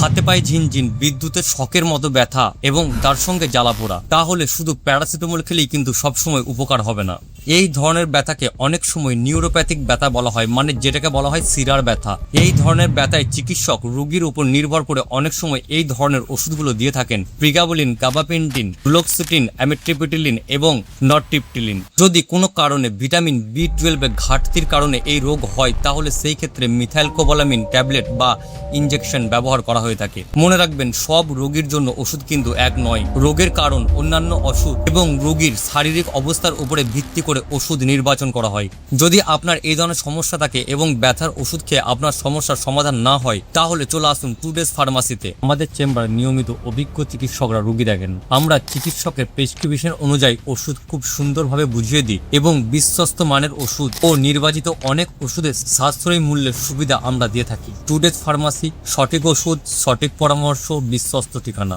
হাতে পায়ে ঝিনঝিন, বিদ্যুতের শকের মতো ব্যথা এবং তার সঙ্গে জ্বালাপোড়া, তাহলে শুধু প্যারাসিটামল খেলেই কিন্তু সবসময় উপকার হবে না। এই ধরনের ব্যথাকে অনেক সময় নিউরোপ্যাথিক ব্যথা বলা হয়, মানে যেটাকে বলা হয় শিরার ব্যথা। এই ধরনের ব্যথায় চিকিৎসক রোগীর উপর নির্ভর করে অনেক সময় এই ধরনের ওষুধগুলো দিয়ে থাকেন: প্রিগাবলিন, গাবাপেন্টিন, ফ্লুক্সেটিন, অ্যামিট্রিপিটিলিন এবং নরট্রিপটিলিন। যদি কোনো কারণে ভিটামিন B12 এর ঘাটতির কারণে এই রোগ হয়, তাহলে সেই ক্ষেত্রে মিথাইলকোবালামিন ট্যাবলেট বা ইনজেকশন ব্যবহার করা হয়ে থাকে। মনে রাখবেন, সব রোগীর জন্য ওষুধ কিন্তু এক নয়। রোগের কারণ, অন্যান্য ওষুধ এবং রোগীর শারীরিক অবস্থার উপরে ভিত্তি করে ওষুধ নির্বাচন করা হয়। যদি আপনার এই ধরনের সমস্যা থাকে এবং ব্যথার ওষুধ খেয়ে আপনার সমস্যার সমাধান না হয়, তাহলে চলে আসুন টুডেজ ফার্মাসিতে। আমাদের চেম্বারে নিয়মিত অভিজ্ঞ চিকিৎসকরা রোগী দেখেন। আমরা চিকিৎসকের প্রেসক্রিপশন অনুযায়ী ওষুধ খুব সুন্দরভাবে বুঝিয়ে দিই এবং বিশ্বস্ত মানের ওষুধ ও নির্বাচিত অনেক ওষুধের সাশ্রয়ী মূল্যের সুবিধা আমরা দিয়ে থাকি। টুডেজ ফার্মাসি, সঠিক ওষুধ, সঠিক পরামর্শ, বিশ্বস্ত ঠিকানা।